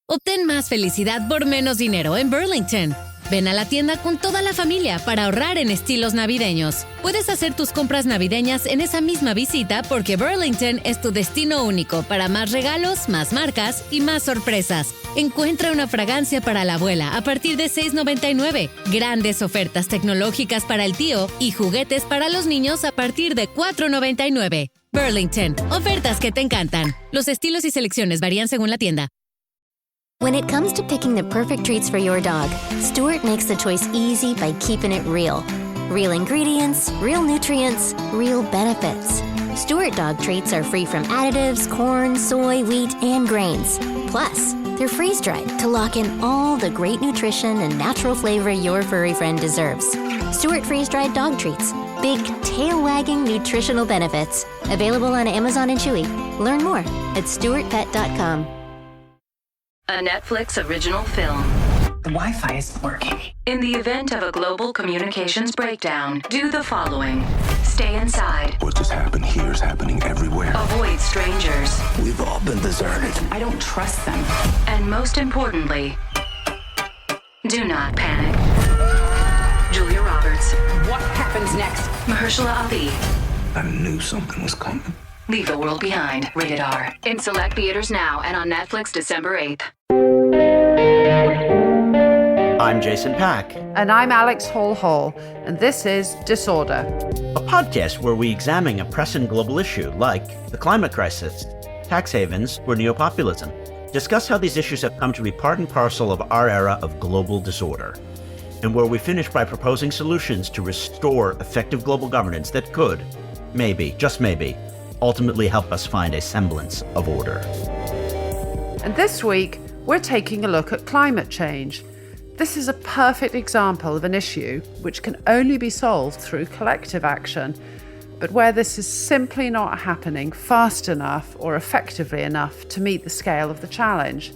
Obtén más felicidad por menos dinero en Burlington. Ven a la tienda con toda la familia para ahorrar en estilos navideños. Puedes hacer tus compras navideñas en esa misma visita porque Burlington es tu destino único para más regalos, más marcas y más sorpresas. Encuentra una fragancia para la abuela a partir de $6.99, grandes ofertas tecnológicas para el tío y juguetes para los niños a partir de $4.99. Burlington, ofertas que te encantan. Los estilos y selecciones varían según la tienda. When it comes to picking the perfect treats for your dog, Stewart makes the choice easy by keeping it real. Real ingredients, real nutrients, real benefits. Stewart dog treats are free from additives, corn, soy, wheat, and grains. Plus, they're freeze-dried to lock in all the great nutrition and natural flavor your furry friend deserves. Stewart freeze-dried dog treats. Big, tail-wagging nutritional benefits. Available on Amazon and Chewy. Learn more at stewartpet.com. A Netflix original film. The Wi-Fi isn't working. In the event of a global communications breakdown, do the following. Stay inside. What just happened here is happening everywhere. Avoid strangers. We've all been deserted. I don't trust them. And most importantly, do not panic. Julia Roberts. What happens next? Mahershala Ali. I knew something was coming. Leave the World Behind. Rated R. In select theaters now and on Netflix December 8th. I'm Jason Pack. And I'm Alex Hall, and this is Disorder, A podcast where we examine a pressing global issue like the climate crisis, tax havens, or neopopulism. Discuss how these issues have come to be part and parcel of our era of global disorder. And where we finish by proposing solutions to restore effective global governance that could, maybe, just maybe, ultimately help us find a semblance of order. And this week, we're taking a look at climate change. This is a perfect example of an issue which can only be solved through collective action, but where this is simply not happening fast enough or effectively enough to meet the scale of the challenge.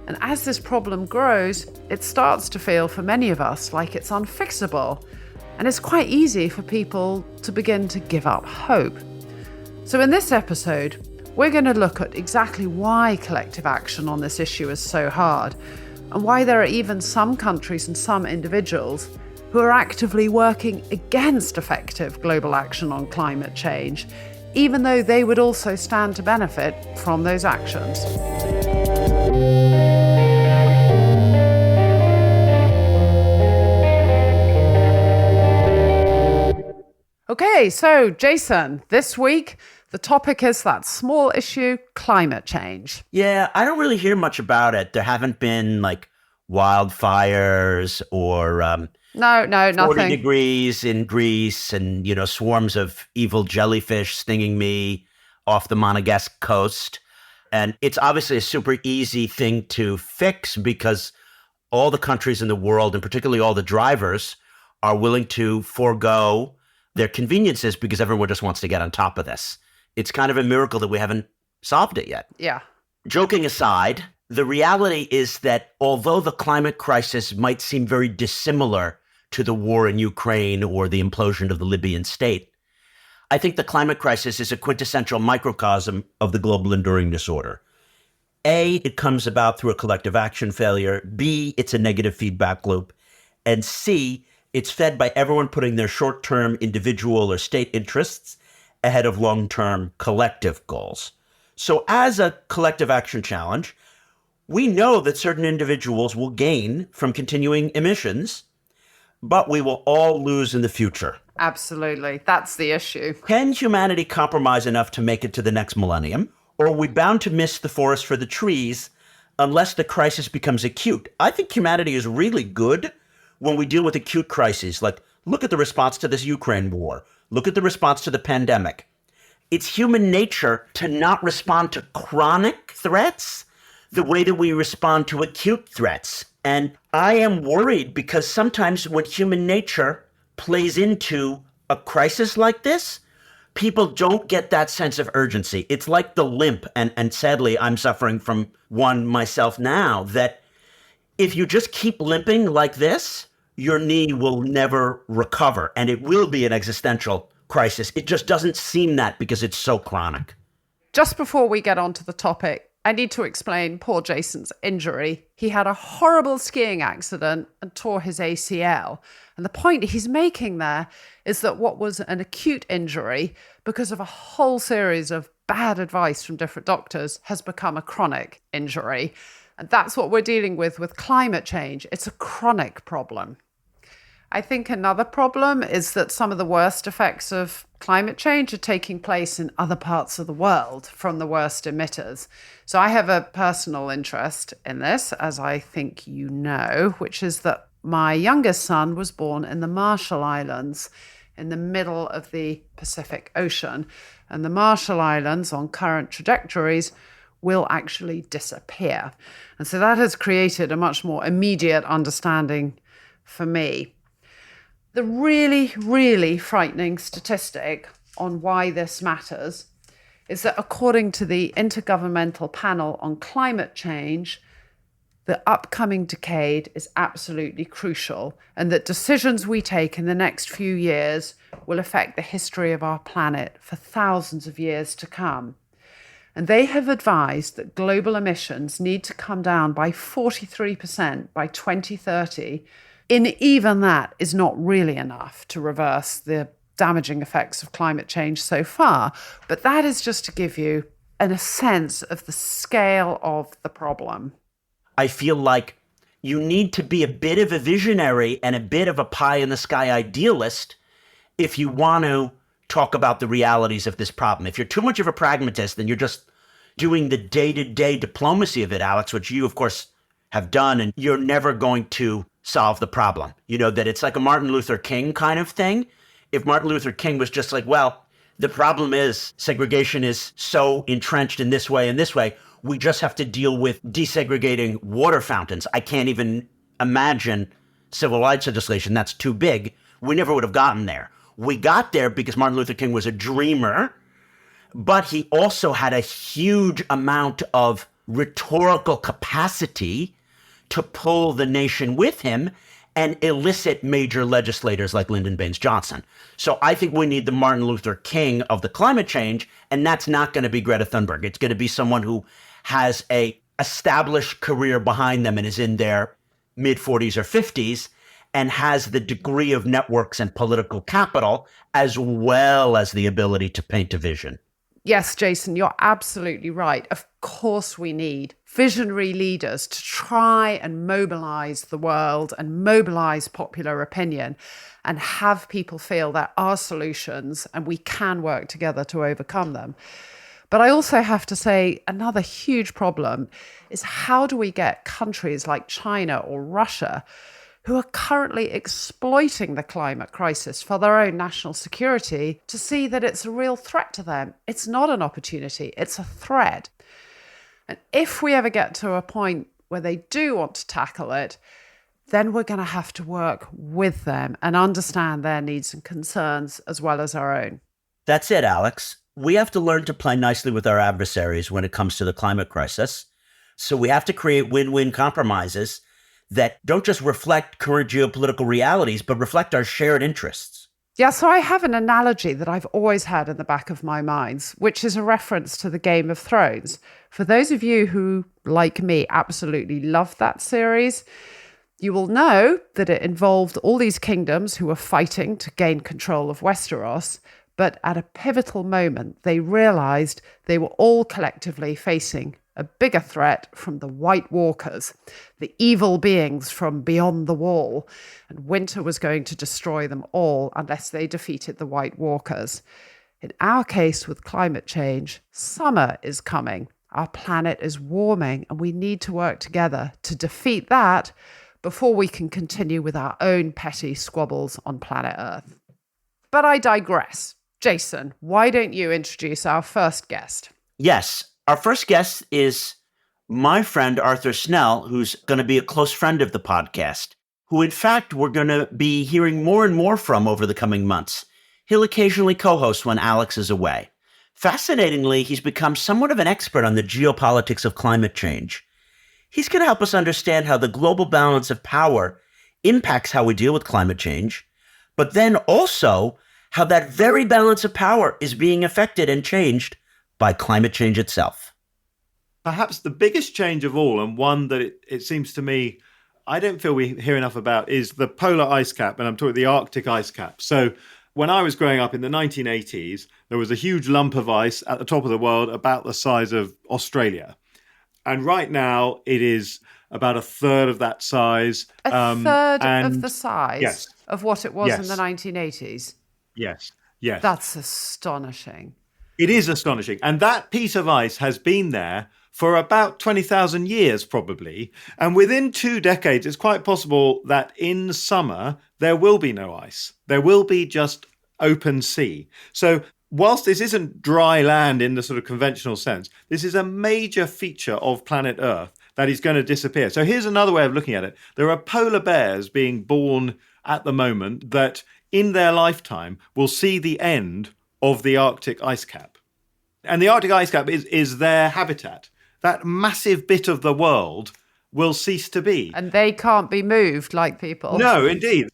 And as this problem grows, it starts to feel for many of us like it's unfixable, and it's quite easy for people to begin to give up hope. So in this episode, we're going to look at exactly why collective action on this issue is so hard, and why there are even some countries and some individuals who are actively working against effective global action on climate change, even though they would also stand to benefit from those actions. Okay, so Jason, this week, the topic is that small issue, climate change. Yeah, I don't really hear much about it. There haven't been like wildfires or No, 40 nothing. degrees in Greece and, swarms of evil jellyfish stinging me off the Monegasque coast. And it's obviously a super easy thing to fix because all the countries in the world, and particularly all the drivers, are willing to forego their conveniences because everyone just wants to get on top of this. It's kind of a miracle that we haven't solved it yet. Yeah. Joking aside, the reality is that although the climate crisis might seem very dissimilar to the war in Ukraine or the implosion of the Libyan state, I think the climate crisis is a quintessential microcosm of the global enduring disorder. A, it comes about through a collective action failure. B, it's a negative feedback loop. And C, it's fed by everyone putting their short-term individual or state interests ahead of long-term collective goals. So as a collective action challenge, we know that certain individuals will gain from continuing emissions, but we will all lose in the future. Absolutely. That's the issue. Can humanity compromise enough to make it to the next millennium? Or are we bound to miss the forest for the trees unless the crisis becomes acute? I think humanity is really good when we deal with acute crises. Like, look at the response to this Ukraine war. Look at the response to the pandemic. It's human nature to not respond to chronic threats the way that we respond to acute threats. And I am worried because sometimes when human nature plays into a crisis like this, people don't get that sense of urgency. It's like the limp, and sadly, I'm suffering from one myself now, that if you just keep limping like this, your knee will never recover, and it will be an existential crisis. It just doesn't seem that because it's so chronic. Just before we get on to the topic, I need to explain poor Jason's injury. He had a horrible skiing accident and tore his ACL. And the point he's making there is that what was an acute injury, because of a whole series of bad advice from different doctors, has become a chronic injury. And that's what we're dealing with climate change. It's a chronic problem. I think another problem is that some of the worst effects of climate change are taking place in other parts of the world from the worst emitters. So I have a personal interest in this, as I think you know, which is that my youngest son was born in the Marshall Islands in the middle of the Pacific Ocean. And the Marshall Islands, on current trajectories, will actually disappear. And so that has created a much more immediate understanding for me. The really, really frightening statistic on why this matters is that according to the Intergovernmental Panel on Climate Change, the upcoming decade is absolutely crucial, and that decisions we take in the next few years will affect the history of our planet for thousands of years to come. And they have advised that global emissions need to come down by 43% by 2030. And even that is not really enough to reverse the damaging effects of climate change so far. But that is just to give you a sense of the scale of the problem. I feel like you need to be a bit of a visionary and a bit of a pie-in-the-sky idealist if you want to talk about the realities of this problem. If you're too much of a pragmatist, then you're just doing the day-to-day diplomacy of it, Alex, which you, of course, have done, and you're never going to solve the problem. You know, that it's like a Martin Luther King kind of thing. If Martin Luther King was just like, well, the problem is segregation is so entrenched in this way and this way, we just have to deal with desegregating water fountains. I can't even imagine civil rights legislation. That's too big. We never would have gotten there. We got there because Martin Luther King was a dreamer, but he also had a huge amount of rhetorical capacity to pull the nation with him and elicit major legislators like Lyndon Baines Johnson. So I think we need the Martin Luther King of the climate change, and that's not going to be Greta Thunberg. It's going to be someone who has a established career behind them and is in their mid-40s or 50s and has the degree of networks and political capital as well as the ability to paint a vision. Yes, Jason, you're absolutely right. Of course we need visionary leaders to try and mobilize the world and mobilize popular opinion and have people feel there are solutions and we can work together to overcome them. But I also have to say another huge problem is how do we get countries like China or Russia, who are currently exploiting the climate crisis for their own national security, to see that it's a real threat to them. It's not an opportunity, it's a threat. And if we ever get to a point where they do want to tackle it, then we're going to have to work with them and understand their needs and concerns as well as our own. That's it, Alex. We have to learn to play nicely with our adversaries when it comes to the climate crisis. So we have to create win-win compromises that don't just reflect current geopolitical realities, but reflect our shared interests. Yeah, so I have an analogy that I've always had in the back of my mind, which is a reference to the Game of Thrones. For those of you who, like me, absolutely love that series, you will know that it involved all these kingdoms who were fighting to gain control of Westeros, but at a pivotal moment, they realized they were all collectively facing a bigger threat from the White Walkers, the evil beings from beyond the wall, and winter was going to destroy them all unless they defeated the White Walkers. In our case with climate change, summer is coming. Our planet is warming, and we need to work together to defeat that before we can continue with our own petty squabbles on planet Earth. But I digress. Jason, why don't you introduce our first guest? Yes. Our first guest is my friend, Arthur Snell, who's going to be a close friend of the podcast, who, in fact, we're going to be hearing more and more from over the coming months. He'll occasionally co-host when Alex is away. Fascinatingly, he's become somewhat of an expert on the geopolitics of climate change. He's going to help us understand how the global balance of power impacts how we deal with climate change, but then also how that very balance of power is being affected and changed by climate change itself. Perhaps the biggest change of all, and one that it seems to me I don't feel we hear enough about, is the polar ice cap, and I'm talking the Arctic ice cap. So when I was growing up in the 1980s, there was a huge lump of ice at the top of the world about the size of Australia. And right now it is about a third of that size. A third of the size yes, of what it was in yes, the 1980s? Yes. That's astonishing. It is astonishing. And that piece of ice has been there for about 20,000 years, probably. And within 2 decades, it's quite possible that in summer, there will be no ice. There will be just open sea. So whilst this isn't dry land in the sort of conventional sense, this is a major feature of planet Earth that is going to disappear. So here's another way of looking at it. There are polar bears being born at the moment that in their lifetime will see the end of the Arctic ice cap. And the Arctic ice cap is their habitat. That massive bit of the world will cease to be. And they can't be moved like people. No, indeed.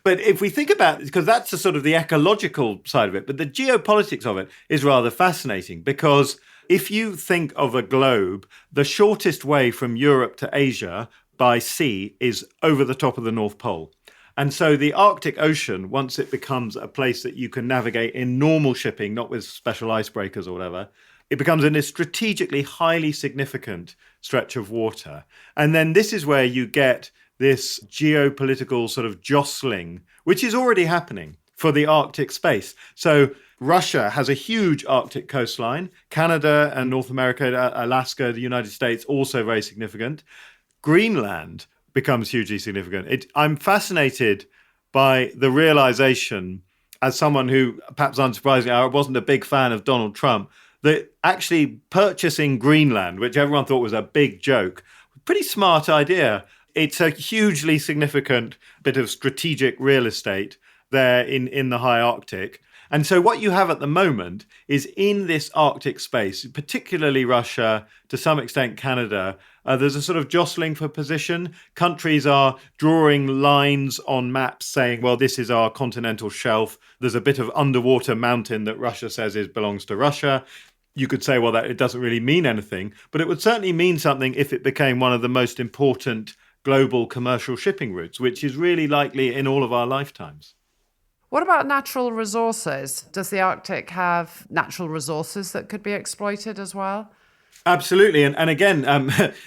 But if we think about it, because that's the sort of the ecological side of it, but the geopolitics of it is rather fascinating, because if you think of a globe, the shortest way from Europe to Asia by sea is over the top of the North Pole. And so the Arctic Ocean, once it becomes a place that you can navigate in normal shipping, not with special icebreakers or whatever, it becomes a strategically highly significant stretch of water. And then this is where you get this geopolitical sort of jostling, which is already happening for the Arctic space. So Russia has a huge Arctic coastline. Canada and North America, Alaska, the United States, also very significant. Greenland becomes hugely significant. I'm fascinated by the realization, as someone who, perhaps unsurprisingly, I wasn't a big fan of Donald Trump, that actually purchasing Greenland, which everyone thought was a big joke, pretty smart idea. It's a hugely significant bit of strategic real estate there in the high Arctic. And so what you have at the moment is in this Arctic space, particularly Russia, to some extent Canada, there's a sort of jostling for position. Countries are drawing lines on maps saying, well, this is our continental shelf. There's a bit of underwater mountain that Russia says belongs to Russia. You could say, well, that it doesn't really mean anything, but it would certainly mean something if it became one of the most important global commercial shipping routes, which is really likely in all of our lifetimes. What about natural resources? Does the Arctic have natural resources that could be exploited as well? Absolutely. And again,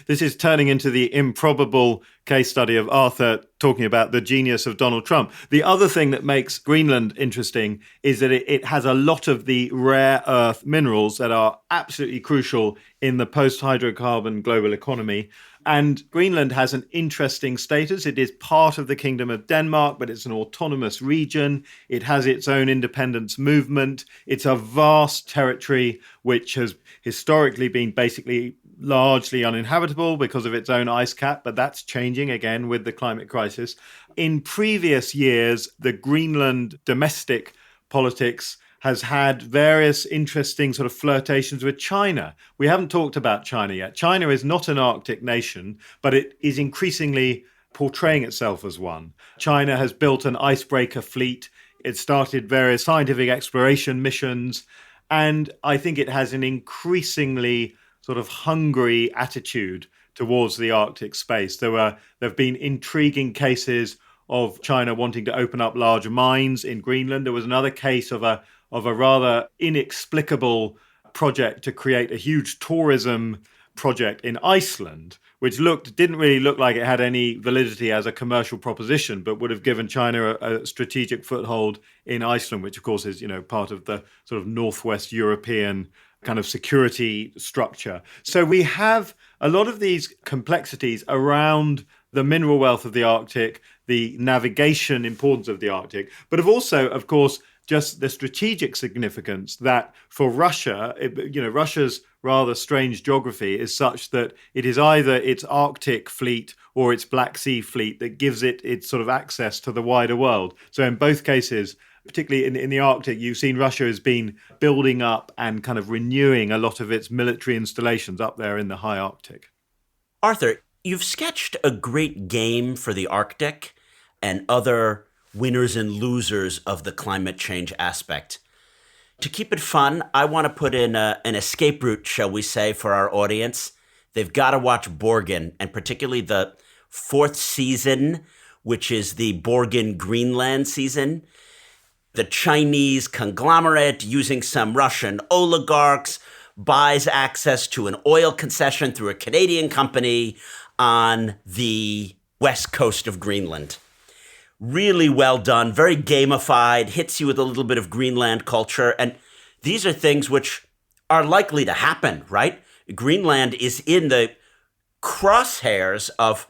this is turning into the improbable case study of Arthur talking about the genius of Donald Trump. The other thing that makes Greenland interesting is that it has a lot of the rare earth minerals that are absolutely crucial in the post-hydrocarbon global economy. And Greenland has an interesting status. It is part of the Kingdom of Denmark, but it's an autonomous region. It has its own independence movement. It's a vast territory which has historically been basically largely uninhabitable because of its own ice cap, but that's changing again with the climate crisis. In previous years, the Greenland domestic politics has had various interesting sort of flirtations with China. We haven't talked about China yet. China is not an Arctic nation, but it is increasingly portraying itself as one. China has built an icebreaker fleet. It started various scientific exploration missions. And I think it has an increasingly sort of hungry attitude towards the Arctic space. There have been intriguing cases of China wanting to open up large mines in Greenland. There was another case of a rather inexplicable project to create a huge tourism project in Iceland, which didn't really look like it had any validity as a commercial proposition, but would have given China a strategic foothold in Iceland, which of course is, part of the sort of Northwest European kind of security structure. So we have a lot of these complexities around the mineral wealth of the Arctic, the navigation importance of the Arctic, but also, of course, just the strategic significance that for Russia, Russia's rather strange geography is such that it is either its Arctic fleet or its Black Sea fleet that gives it its sort of access to the wider world. So in both cases, particularly in the Arctic, you've seen Russia has been building up and kind of renewing a lot of its military installations up there in the high Arctic. Arthur, you've sketched a great game for the Arctic and other winners and losers of the climate change aspect. To keep it fun, I want to put in an escape route, shall we say, for our audience. they've got to watch Borgen, and particularly the fourth season, which is the Borgen Greenland season. The Chinese conglomerate, using some Russian oligarchs, buys access to an oil concession through a Canadian company on the west coast of Greenland. Really well done, very gamified, hits you with a little bit of Greenland culture. And these are things which are likely to happen, right? Greenland is in the crosshairs of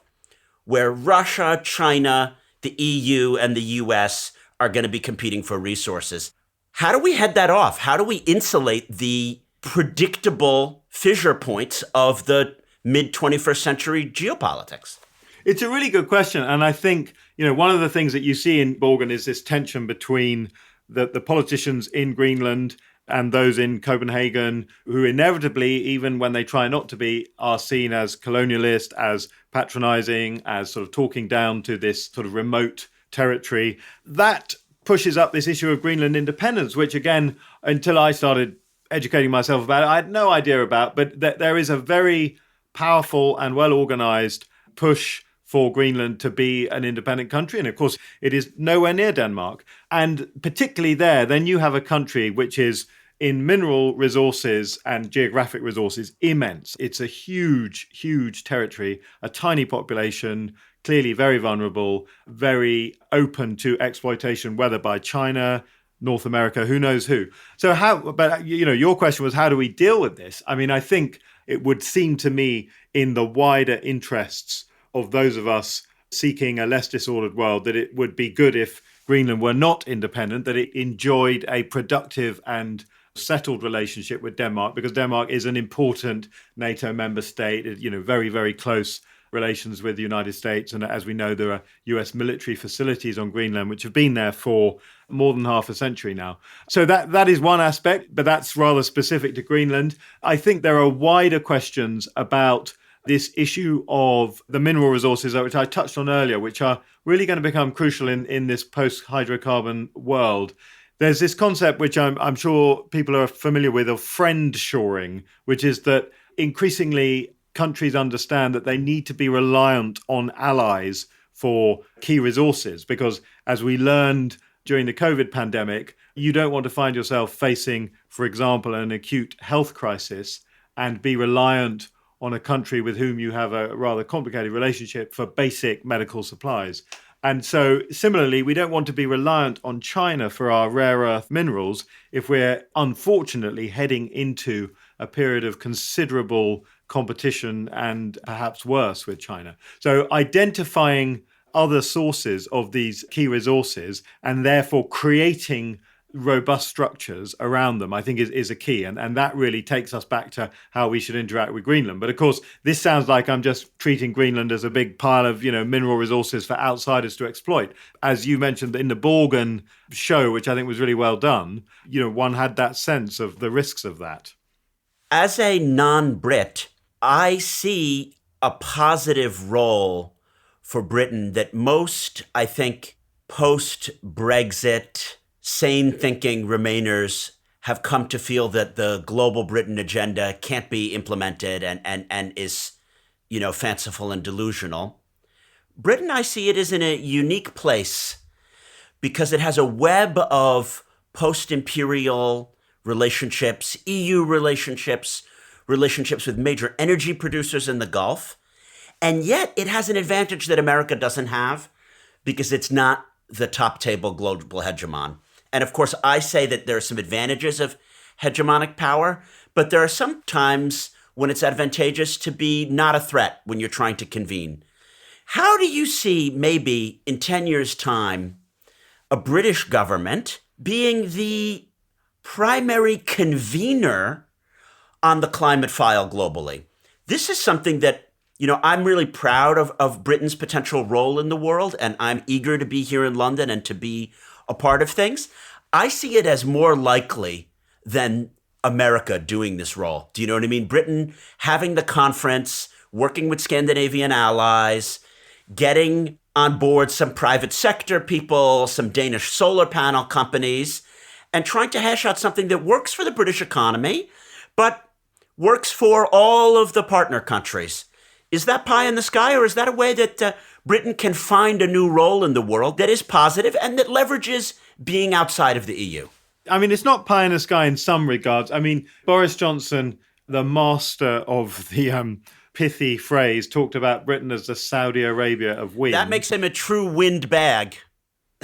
where Russia, China, the EU, and the US are going to be competing for resources. How do we head that off? How do we insulate the predictable fissure points of the mid-21st century geopolitics? It's a really good question. And I think, one of the things that you see in Borgen is this tension between the politicians in Greenland and those in Copenhagen, who inevitably, even when they try not to be, are seen as colonialist, as patronizing, as sort of talking down to this sort of remote territory. That pushes up this issue of Greenland independence, which again, until I started educating myself about it, I had no idea about, but there is a very powerful and well-organized push for Greenland to be an independent country. And of course, it is nowhere near Denmark. And particularly there, then you have a country which is in mineral resources and geographic resources immense. It's a huge, huge territory, a tiny population, clearly very vulnerable, very open to exploitation, whether by China, North America, who knows who. So your question was, how do we deal with this? I mean, I think it would seem to me in the wider interests of those of us seeking a less disordered world that it would be good if Greenland were not independent, that it enjoyed a productive and settled relationship with Denmark, because Denmark is an important NATO member state, very, very close relations with the United States. And as we know, there are US military facilities on Greenland, which have been there for more than half a century now. So that is one aspect, but that's rather specific to Greenland. I think there are wider questions about this issue of the mineral resources, which I touched on earlier, which are really going to become crucial in this post-hydrocarbon world. There's this concept, which I'm sure people are familiar with, of friend shoring, which is that increasingly countries understand that they need to be reliant on allies for key resources, because as we learned during the COVID pandemic, you don't want to find yourself facing, for example, an acute health crisis and be reliant on a country with whom you have a rather complicated relationship for basic medical supplies. And so similarly, we don't want to be reliant on China for our rare earth minerals if we're unfortunately heading into a period of considerable competition and perhaps worse with China. So identifying other sources of these key resources and therefore creating robust structures around them, I think is a key. And that really takes us back to how we should interact with Greenland. But of course, this sounds like I'm just treating Greenland as a big pile of, mineral resources for outsiders to exploit. As you mentioned in the Borgen show, which I think was really well done, one had that sense of the risks of that. As a non-Brit, I see a positive role for Britain that most, I think, post-Brexit sane-thinking Remainers have come to feel that the global Britain agenda can't be implemented and is, fanciful and delusional. Britain, I see it as in a unique place because it has a web of post-imperial relationships, EU relationships with major energy producers in the Gulf. And yet it has an advantage that America doesn't have because it's not the top table global hegemon. And of course, I say that there are some advantages of hegemonic power, but there are some times when it's advantageous to be not a threat when you're trying to convene. How do you see maybe in 10 years' time a British government being the primary convener on the climate file globally? This is something that, I'm really proud of Britain's potential role in the world, and I'm eager to be here in London and to be a part of things. I see it as more likely than America doing this role. Do you know what I mean? Britain having the conference, working with Scandinavian allies, getting on board some private sector people, some Danish solar panel companies, and trying to hash out something that works for the British economy, but works for all of the partner countries. Is that pie in the sky, or is that a way that Britain can find a new role in the world that is positive and that leverages being outside of the EU? I mean, it's not pie in the sky in some regards. I mean, Boris Johnson, the master of the pithy phrase, talked about Britain as the Saudi Arabia of wind. That makes him a true wind bag.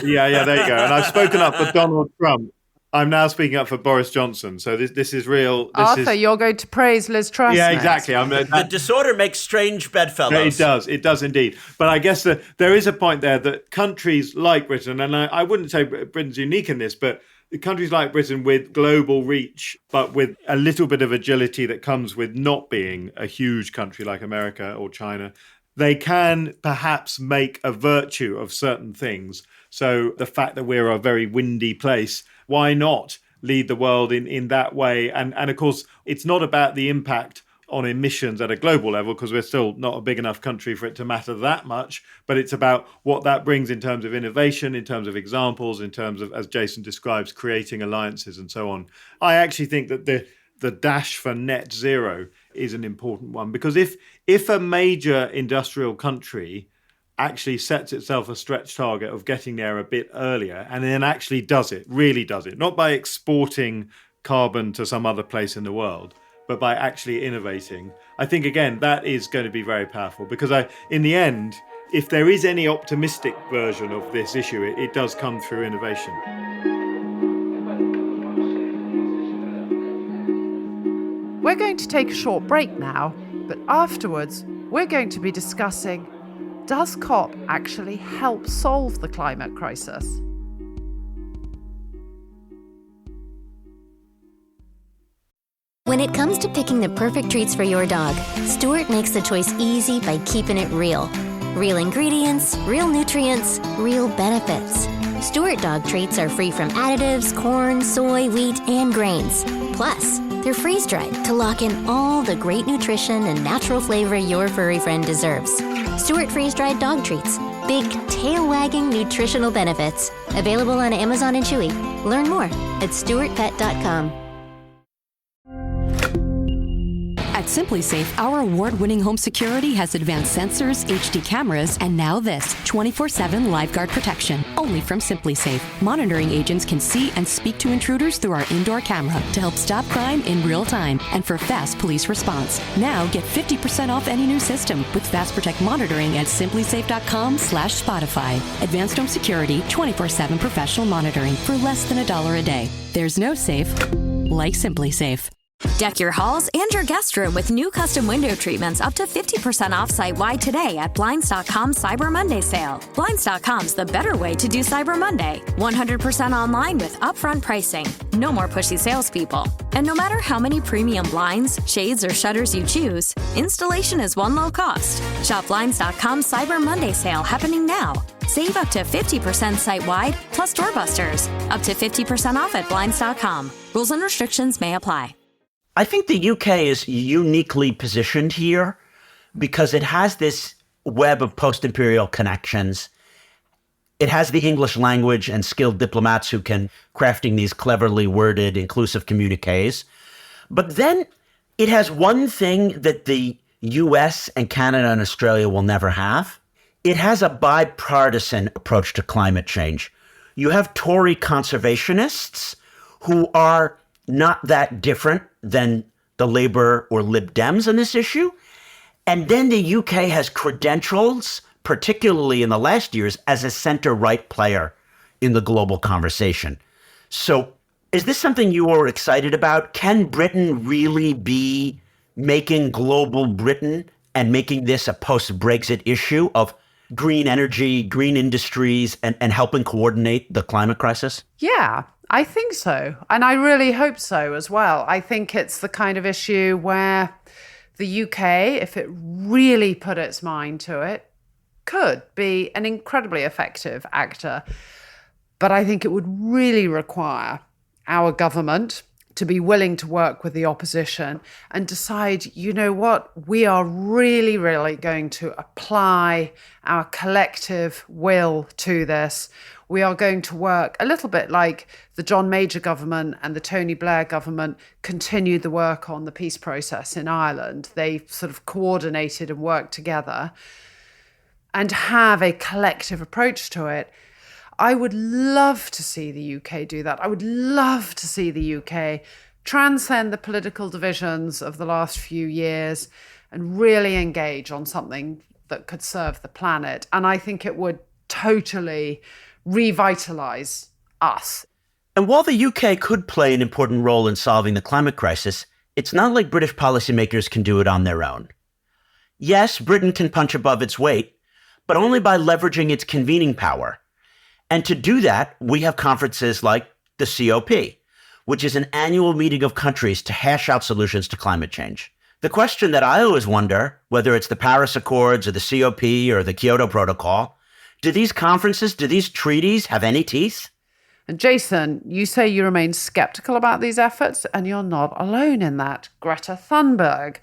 Yeah, there you go. And I've spoken up for Donald Trump. I'm now speaking up for Boris Johnson. So this is real. Arthur, you're going to praise Liz Truss. Yeah, next. exactly. The disorder makes strange bedfellows. It does indeed. But I guess there is a point there that countries like Britain, and I wouldn't say Britain's unique in this, but countries like Britain with global reach, but with a little bit of agility that comes with not being a huge country like America or China, they can perhaps make a virtue of certain things. So the fact that we're a very windy place, why not lead the world in that way? And of course, it's not about the impact on emissions at a global level, because we're still not a big enough country for it to matter that much, but it's about what that brings in terms of innovation, in terms of examples, in terms of, as Jason describes, creating alliances and so on. I actually think that the dash for net zero is an important one, because if a major industrial country actually sets itself a stretch target of getting there a bit earlier and then actually really does it, not by exporting carbon to some other place in the world, but by actually innovating, I think, again, that is going to be very powerful, because in the end, if there is any optimistic version of this issue, it does come through innovation. We're going to take a short break now, but afterwards, we're going to be discussing, does COP actually help solve the climate crisis? When it comes to picking the perfect treats for your dog, Stuart makes the choice easy by keeping it real. Real ingredients, real nutrients, real benefits. Stuart dog treats are free from additives, corn, soy, wheat, and grains. Plus, they're freeze-dried to lock in all the great nutrition and natural flavor your furry friend deserves. Stuart freeze-dried dog treats. Big, tail-wagging nutritional benefits. Available on Amazon and Chewy. Learn more at stuartpet.com. At Simply Safe, our award-winning home security has advanced sensors, HD cameras, and now this 24/7 LiveGuard protection. Only from Simply Safe. Monitoring agents can see and speak to intruders through our indoor camera to help stop crime in real time and for fast police response. Now get 50% off any new system with Fast Protect monitoring at simplysafe.com/Spotify. Advanced home security, 24/7 professional monitoring for less than $1 a day. There's no safe like Simply Safe. Deck your halls and your guest room with new custom window treatments up to 50% off site-wide today at Blinds.com Cyber Monday sale. Blinds.com's the better way to do Cyber Monday. 100% online with upfront pricing. No more pushy salespeople. And no matter how many premium blinds, shades, or shutters you choose, installation is one low cost. Shop Blinds.com Cyber Monday sale happening now. Save up to 50% site-wide, plus doorbusters. Up to 50% off at Blinds.com. Rules and restrictions may apply. I think the UK is uniquely positioned here because it has this web of post-imperial connections. It has the English language and skilled diplomats who can crafting these cleverly worded, inclusive communiques. But then it has one thing that the US and Canada and Australia will never have. It has a bipartisan approach to climate change. You have Tory conservationists who are not that different than the Labour or Lib Dems on this issue. And then the UK has credentials, particularly in the last years, as a center-right player in the global conversation. So is this something you are excited about? Can Britain really be making global Britain and making this a post-Brexit issue of green energy, green industries, and helping coordinate the climate crisis? Yeah, I think so. And I really hope so as well. I think it's the kind of issue where the UK, if it really put its mind to it, could be an incredibly effective actor. But I think it would really require our government to be willing to work with the opposition and decide, you know what, we are really, really going to apply our collective will to this. We are going to work a little bit like the John Major government and the Tony Blair government continued the work on the peace process in Ireland. They sort of coordinated and worked together and have a collective approach to it. I would love to see the UK do that. I would love to see the UK transcend the political divisions of the last few years and really engage on something that could serve the planet. And I think it would totally revitalise us. And while the UK could play an important role in solving the climate crisis, it's not like British policymakers can do it on their own. Yes, Britain can punch above its weight, but only by leveraging its convening power. And to do that, we have conferences like the COP, which is an annual meeting of countries to hash out solutions to climate change. The question that I always wonder, whether it's the Paris Accords or the COP or the Kyoto Protocol, do these conferences, do these treaties have any teeth? And Jason, you say you remain skeptical about these efforts, and you're not alone in that. Greta Thunberg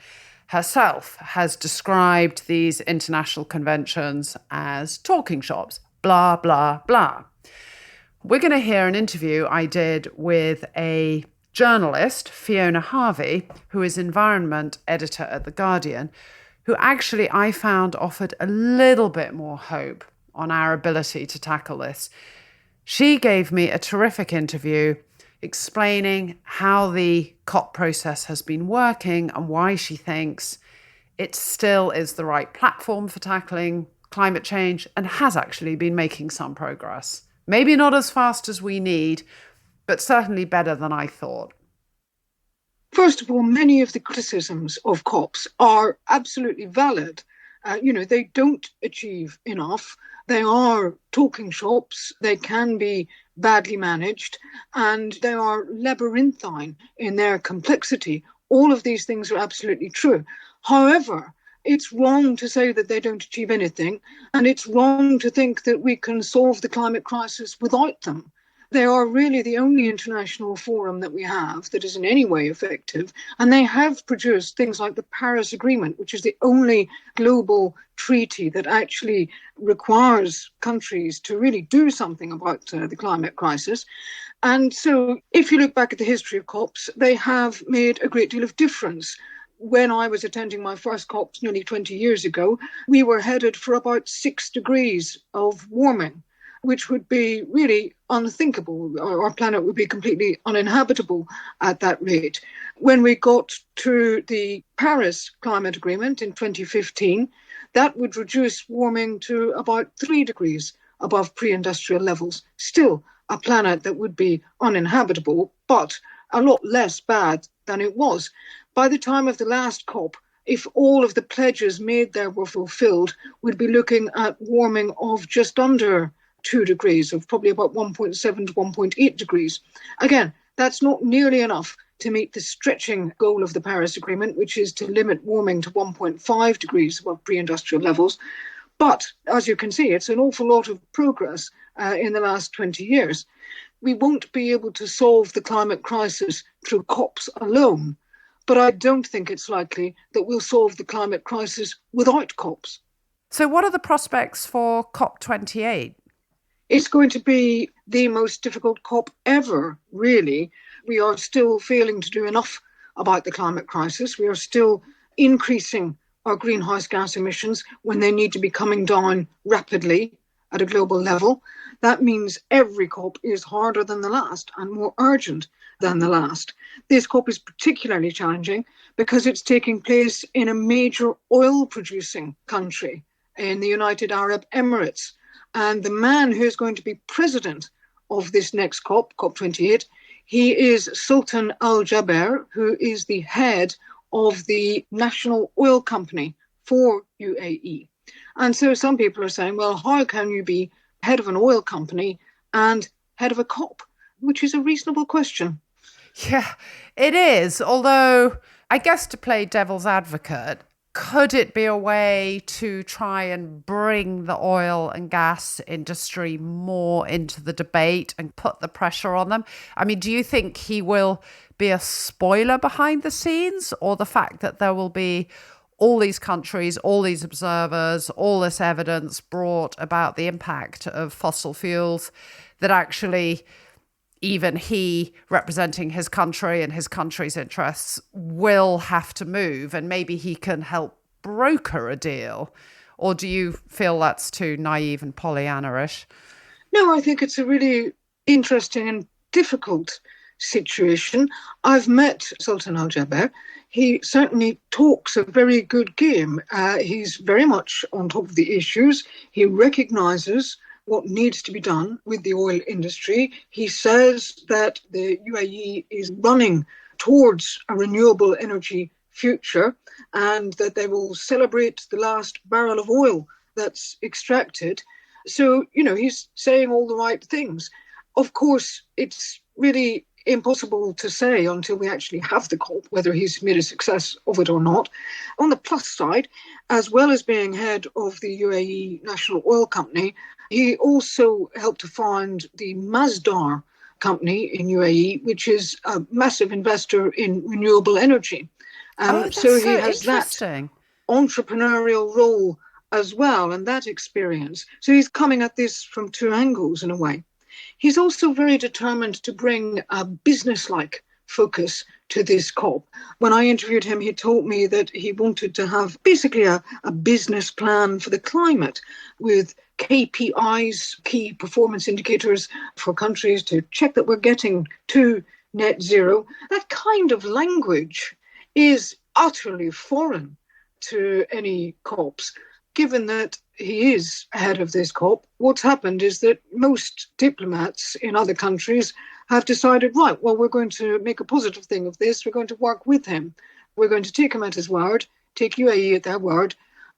herself has described these international conventions as talking shops, blah, blah, blah. We're going to hear an interview I did with a journalist, Fiona Harvey, who is environment editor at The Guardian, who actually I found offered a little bit more hope on our ability to tackle this. She gave me a terrific interview explaining how the COP process has been working and why she thinks it still is the right platform for tackling climate change and has actually been making some progress. Maybe not as fast as we need, but certainly better than I thought. First of all, many of the criticisms of COPs are absolutely valid. They don't achieve enough. They are talking shops. They can be badly managed, and they are labyrinthine in their complexity. All of these things are absolutely true. However, it's wrong to say that they don't achieve anything, and it's wrong to think that we can solve the climate crisis without them. They are really the only international forum that we have that is in any way effective, and they have produced things like the Paris Agreement, which is the only global treaty that actually requires countries to really do something about the climate crisis. And so if you look back at the history of COPs, they have made a great deal of difference. When I was attending my first COP nearly 20 years ago, we were headed for about 6 degrees of warming, which would be really unthinkable. Our planet would be completely uninhabitable at that rate. When we got to the Paris Climate Agreement in 2015, that would reduce warming to about 3 degrees above pre-industrial levels. Still a planet that would be uninhabitable, but a lot less bad than it was. By the time of the last COP, if all of the pledges made there were fulfilled, we'd be looking at warming of just under 2 degrees, of probably about 1.7 to 1.8 degrees. Again, that's not nearly enough to meet the stretching goal of the Paris Agreement, which is to limit warming to 1.5 degrees above pre-industrial levels. But as you can see, it's an awful lot of progress in the last 20 years. We won't be able to solve the climate crisis through COPs alone, but I don't think it's likely that we'll solve the climate crisis without COPs. So what are the prospects for COP28? It's going to be the most difficult COP ever, really. We are still failing to do enough about the climate crisis. We are still increasing our greenhouse gas emissions when they need to be coming down rapidly at a global level. That means every COP is harder than the last and more urgent than the last. This COP is particularly challenging because it's taking place in a major oil-producing country, in the United Arab Emirates. And the man who's going to be president of this next COP, COP28, he is Sultan Al Jaber, who is the head of the national oil company for UAE. And so some people are saying, well, how can you be head of an oil company and head of a COP? Which is a reasonable question. Yeah, it is. Although, I guess to play devil's advocate, Could it be a way to try and bring the oil and gas industry more into the debate and put the pressure on them? I mean, do you think he will be a spoiler behind the scenes, or the fact that there will be all these countries, all these observers, all this evidence brought about the impact of fossil fuels, that actually even he, representing his country and his country's interests, will have to move, and maybe he can help broker a deal? Or do you feel that's too naive and Pollyanna-ish? No, I think it's a really interesting and difficult situation. I've met Sultan Al-Jaber. He certainly talks a very good game. He's very much on top of the issues. He recognises what needs to be done with the oil industry. He says that the UAE is running towards a renewable energy future and that they will celebrate the last barrel of oil that's extracted. So, he's saying all the right things. Of course, it's really impossible to say until we actually have the COP whether he's made a success of it or not. On the plus side, as well as being head of the UAE National Oil Company, he also helped to found the Masdar company in UAE, which is a massive investor in renewable energy. So he has that entrepreneurial role as well, and that experience. So he's coming at this from two angles in a way. He's also very determined to bring a business-like focus to this COP. When I interviewed him, he told me that he wanted to have basically a business plan for the climate with KPIs, key performance indicators for countries to check that we're getting to net zero. That kind of language is utterly foreign to any COPs. Given that he is ahead of this COP, what's happened is that most diplomats in other countries have decided, right, well, we're going to make a positive thing of this. We're going to work with him. We're going to take him at his word, take UAE at their word,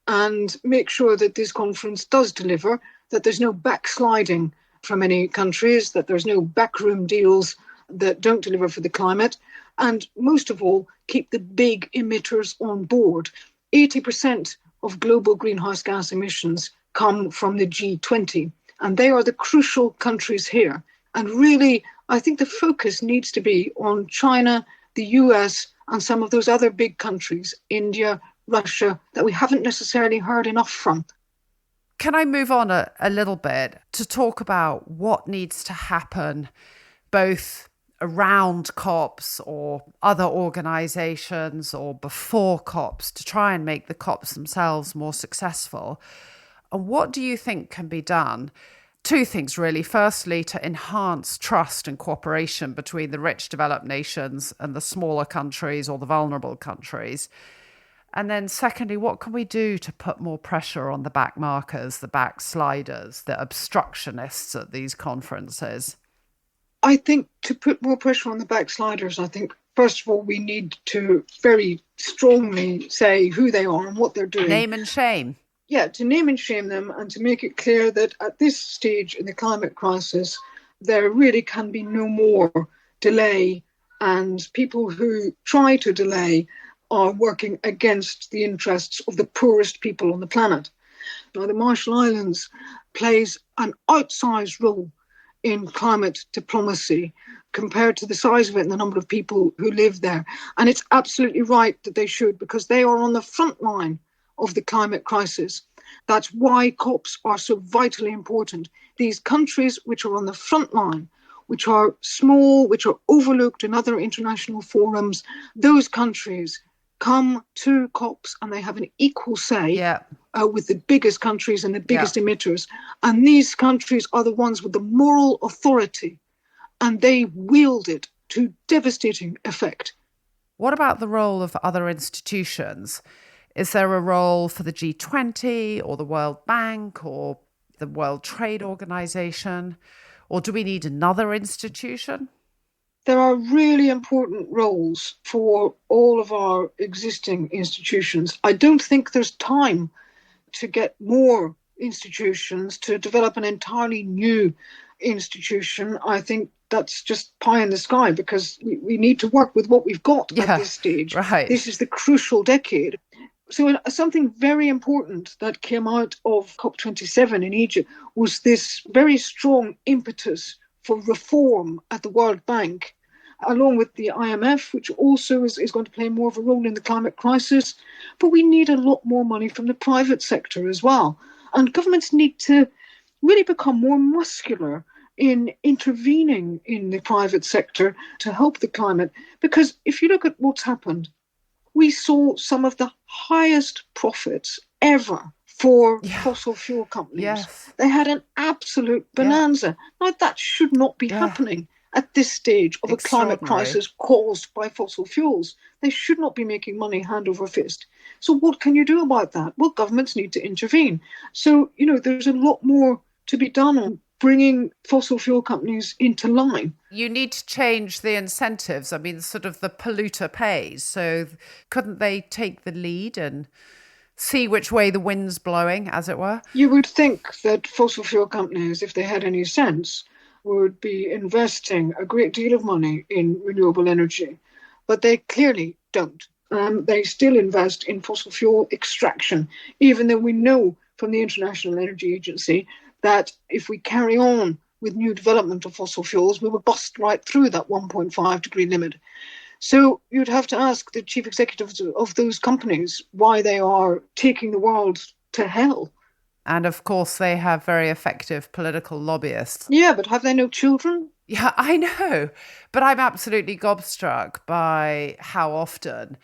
and make sure that this conference does deliver, that there's no backsliding from any countries, that there's no backroom deals that don't deliver for the climate, and most of all, keep the big emitters on board. 80% of global greenhouse gas emissions come from the G20, and they are the crucial countries here. And really, I think the focus needs to be on China, the US, and some of those other big countries, India, Russia, that we haven't necessarily heard enough from. Can I move on a little bit to talk about what needs to happen both around COPs or other organisations or before COPs to try and make the COPs themselves more successful? And what do you think can be done? Two things, really. Firstly, to enhance trust and cooperation between the rich developed nations and the smaller countries or the vulnerable countries. And then secondly, what can we do to put more pressure on the backmarkers, the backsliders, the obstructionists at these conferences? I think to put more pressure on the backsliders, I think, first of all, we need to very strongly say who they are and what they're doing. Name and shame. Yeah, to name and shame them and to make it clear that at this stage in the climate crisis, there really can be no more delay, and people who try to delay are working against the interests of the poorest people on the planet. Now, the Marshall Islands plays an outsized role in climate diplomacy compared to the size of it and the number of people who live there. And it's absolutely right that they should, because they are on the front line of the climate crisis. That's why COPs are so vitally important. These countries which are on the front line, which are small, which are overlooked in other international forums, those countries come to COPs and they have an equal say with the biggest countries and the biggest emitters. And these countries are the ones with the moral authority, and they wield it to devastating effect. What about the role of other institutions? Is there a role for the G20 or the World Bank or the World Trade Organization? Or do we need another institution? There are really important roles for all of our existing institutions. I don't think there's time to get more institutions, to develop an entirely new institution. I think that's just pie in the sky, because we need to work with what we've got at this stage. Right. This is the crucial decade. So something very important that came out of COP27 in Egypt was this very strong impetus for reform at the World Bank, along with the IMF, which also is going to play more of a role in the climate crisis. But we need a lot more money from the private sector as well. And governments need to really become more muscular in intervening in the private sector to help the climate. Because if you look at what's happened, we saw some of the highest profits ever for fossil fuel companies. Yes. They had an absolute bonanza. Now, that should not be happening at this stage of a climate crisis caused by fossil fuels. They should not be making money hand over fist. So what can you do about that? Well, governments need to intervene. So, there's a lot more to be done on bringing fossil fuel companies into line. You need to change the incentives. I mean, sort of the polluter pays. So couldn't they take the lead and see which way the wind's blowing, as it were? You would think that fossil fuel companies, if they had any sense, would be investing a great deal of money in renewable energy. But they clearly don't. They still invest in fossil fuel extraction, even though we know from the International Energy Agency that if we carry on with new development of fossil fuels, we will bust right through that 1.5 degree limit. So you'd have to ask the chief executives of those companies why they are taking the world to hell. And of course, they have very effective political lobbyists. Yeah, but have they no children? Yeah, I know. But I'm absolutely gobstruck by how often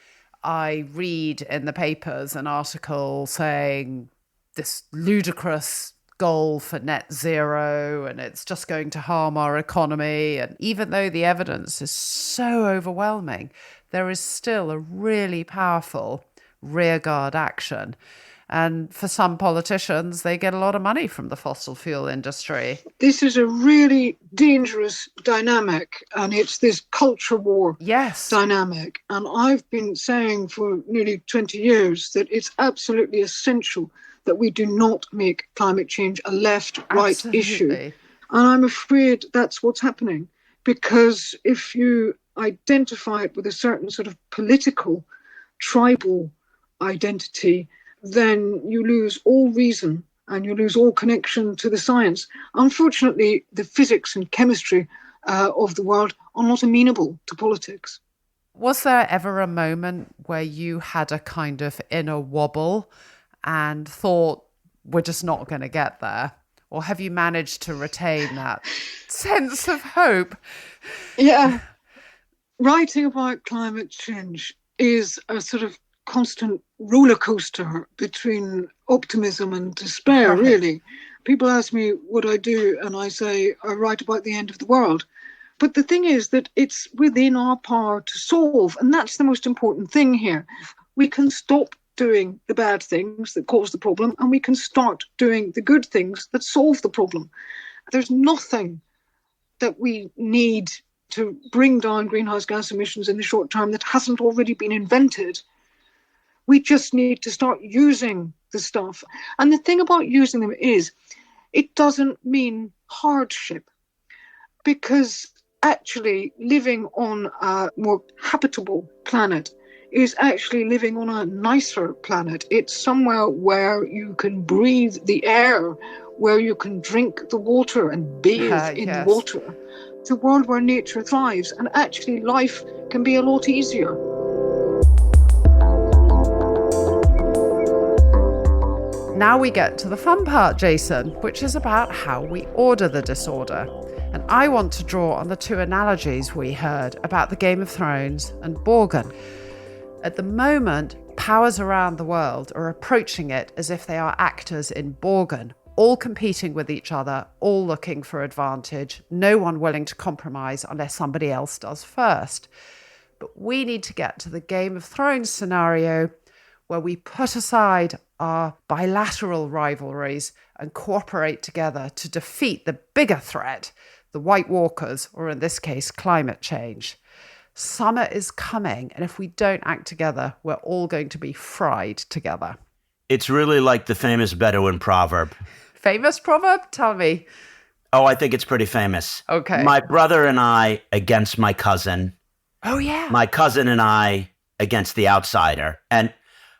I read in the papers an article saying this ludicrous goal for net zero and it's just going to harm our economy. And even though the evidence is so overwhelming, there is still a really powerful rearguard action. And for some politicians, they get a lot of money from the fossil fuel industry. This is a really dangerous dynamic, and it's this culture war dynamic. And I've been saying for nearly 20 years that it's absolutely essential that we do not make climate change a left-right issue. And I'm afraid that's what's happening, because if you identify it with a certain sort of political, tribal identity, then you lose all reason and you lose all connection to the science. Unfortunately, the physics and chemistry of the world are not amenable to politics. Was there ever a moment where you had a kind of inner wobble and thought, we're just not going to get there? Or have you managed to retain that sense of hope? Yeah. Writing about climate change is a sort of constant roller coaster between optimism and despair, really. People ask me what I do, and I say I write about the end of the world. But the thing is that it's within our power to solve, and that's the most important thing here. We can stop doing the bad things that cause the problem, and we can start doing the good things that solve the problem. There's nothing that we need to bring down greenhouse gas emissions in the short term that hasn't already been invented. We just need to start using the stuff. And the thing about using them is it doesn't mean hardship, because actually living on a more habitable planet is actually living on a nicer planet. It's somewhere where you can breathe the air, where you can drink the water and bathe in the water. It's a world where nature thrives, and actually life can be a lot easier. Now we get to the fun part, Jason, which is about how we order the disorder. And I want to draw on the two analogies we heard about the Game of Thrones and Borgen. At the moment, powers around the world are approaching it as if they are actors in Borgen, all competing with each other, all looking for advantage, no one willing to compromise unless somebody else does first. But we need to get to the Game of Thrones scenario where we put aside our bilateral rivalries and cooperate together to defeat the bigger threat, the White Walkers, or in this case, climate change. Summer is coming, and if we don't act together, we're all going to be fried together. It's really like the famous Bedouin proverb. Famous proverb? Tell me. Oh, I think it's pretty famous. Okay. My brother and I against my cousin. Oh, yeah. My cousin and I against the outsider. And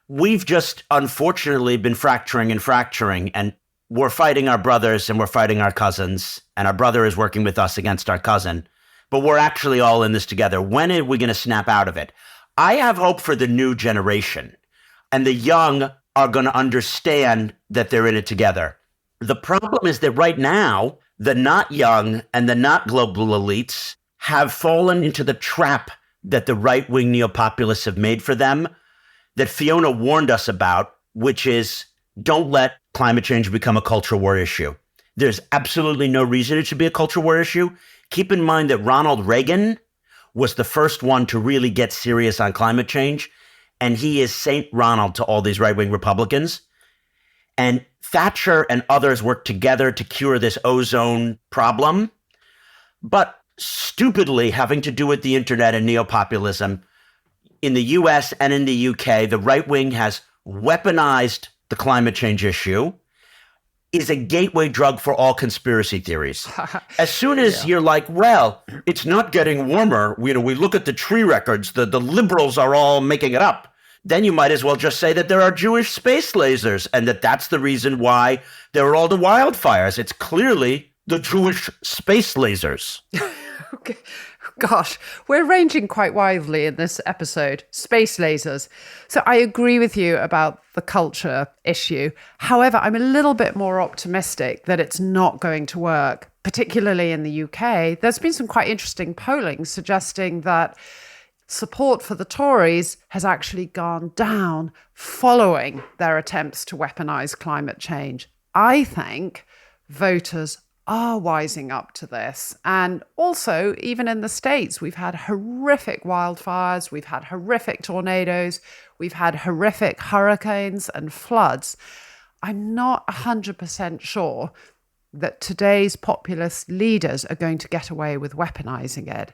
We've just unfortunately been fracturing, and we're fighting our brothers and we're fighting our cousins, and our brother is working with us against our cousin. But we're actually all in this together. When are we going to snap out of it? I have hope for the new generation, and the young are going to understand that they're in it together. The problem is that right now, the not young and the not global elites have fallen into the trap that the right-wing neopopulists have made for them, that Fiona warned us about, which is don't let climate change become a culture war issue. There's absolutely no reason it should be a culture war issue. Keep in mind that Ronald Reagan was the first one to really get serious on climate change, and he is Saint Ronald to all these right-wing Republicans. And Thatcher and others worked together to cure this ozone problem. But stupidly, having to do with the internet and neopopulism, in the US and in the UK, the right wing has weaponized the climate change issue, is a gateway drug for all conspiracy theories. As soon as you're like, well, it's not getting warmer, we look at the tree records, the liberals are all making it up, then you might as well just say that there are Jewish space lasers and that's the reason why there are all the wildfires. It's clearly the Jewish space lasers. Okay. Gosh, we're ranging quite wildly in this episode. Space lasers. So I agree with you about the culture issue. However, I'm a little bit more optimistic that it's not going to work, particularly in the UK. There's been some quite interesting polling suggesting that support for the Tories has actually gone down following their attempts to weaponize climate change. I think voters are wising up to this. And also, even in the States, we've had horrific wildfires, we've had horrific tornadoes, we've had horrific hurricanes and floods. I'm not 100% sure that today's populist leaders are going to get away with weaponizing it.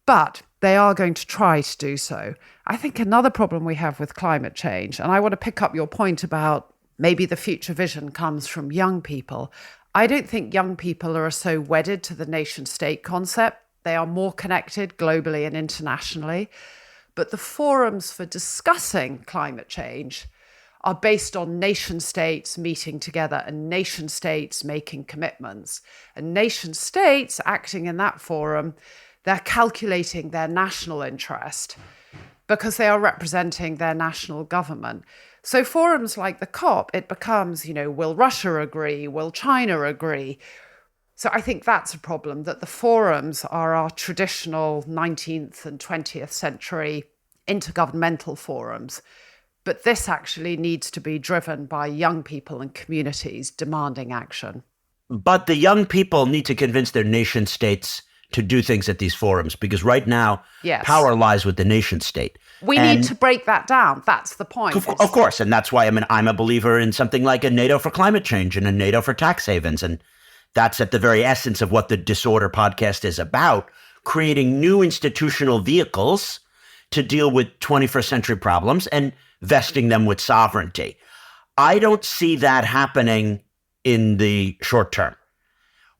But they are going to try to do so. I think another problem we have with climate change, and I want to pick up your point about maybe the future vision comes from young people. I don't think young people are so wedded to the nation-state concept. They are more connected globally and internationally. But the forums for discussing climate change are based on nation-states meeting together and nation-states making commitments. And nation-states acting in that forum, they're calculating their national interest because they are representing their national government. So forums like the COP, it becomes, will Russia agree? Will China agree? So I think that's a problem, that the forums are our traditional 19th and 20th century intergovernmental forums. But this actually needs to be driven by young people and communities demanding action. But the young people need to convince their nation states to do things at these forums, because right now, power lies with the nation state. We need to break that down. That's the point. Of course. And that's why I'm a believer in something like a NATO for climate change and a NATO for tax havens. And that's at the very essence of what the Disorder podcast is about, creating new institutional vehicles to deal with 21st century problems and vesting them with sovereignty. I don't see that happening in the short term.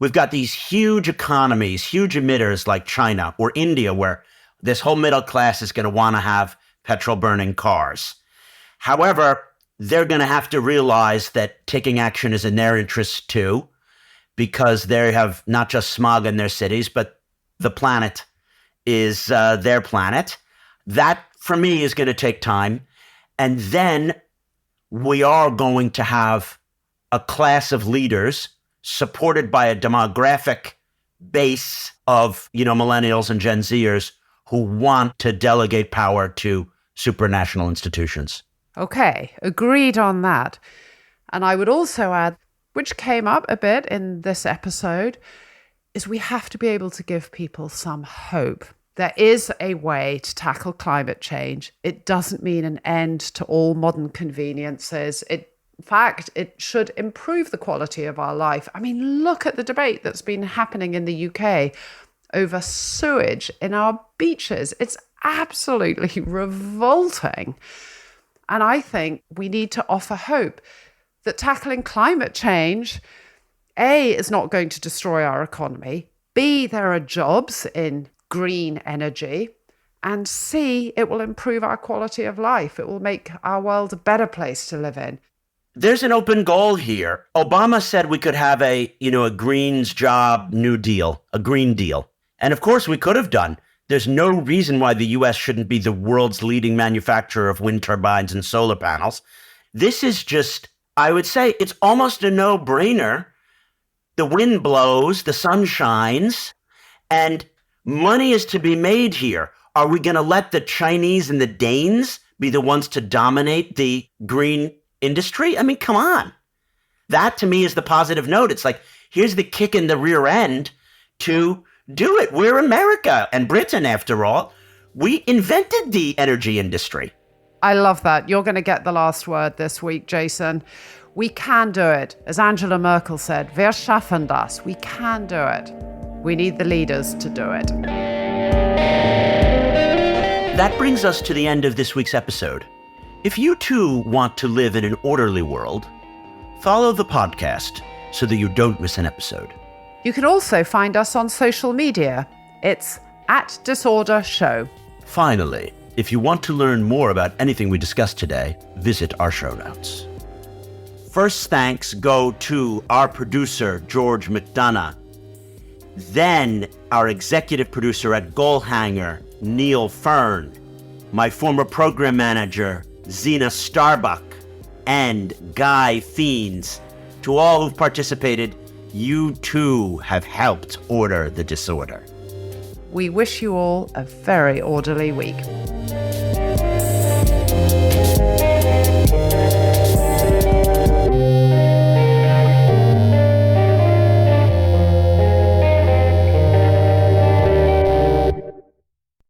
We've got these huge economies, huge emitters like China or India, where this whole middle class is going to want to have petrol-burning cars. However, they're going to have to realize that taking action is in their interest too, because they have not just smog in their cities, but the planet is their planet. That, for me, is going to take time. And then we are going to have a class of leaders supported by a demographic base of, millennials and Gen Zers who want to delegate power to supranational institutions. Okay, agreed on that. And I would also add, which came up a bit in this episode, is we have to be able to give people some hope. There is a way to tackle climate change. It doesn't mean an end to all modern conveniences. In fact, it should improve the quality of our life. I mean, look at the debate that's been happening in the UK over sewage in our beaches. It's absolutely revolting. And I think we need to offer hope that tackling climate change, A, is not going to destroy our economy. B, there are jobs in green energy. And C, it will improve our quality of life. It will make our world a better place to live in. There's an open goal here. Obama said we could have a Greens job New Deal, a Green Deal. And of course we could have done. There's no reason why the US shouldn't be the world's leading manufacturer of wind turbines and solar panels. This is just, I would say, it's almost a no-brainer. The wind blows, the sun shines, and money is to be made here. Are we going to let the Chinese and the Danes be the ones to dominate the green industry? I mean, come on. That to me is the positive note. It's like, here's the kick in the rear end to do it. We're America and Britain, after all. We invented the energy industry. I love that. You're going to get the last word this week, Jason. We can do it. As Angela Merkel said, wir schaffen das. We can do it. We need the leaders to do it. That brings us to the end of this week's episode. If you too want to live in an orderly world, follow the podcast so that you don't miss an episode. You can also find us on social media. It's @DisorderShow. Finally, if you want to learn more about anything we discussed today, visit our show notes. First thanks go to our producer, George McDonagh. Then our executive producer at Goalhanger, Neil Fearn. My former program manager, Zena Starbuck. And Guy Fiends. To all who've participated, you too have helped order the disorder. We wish you all a very orderly week.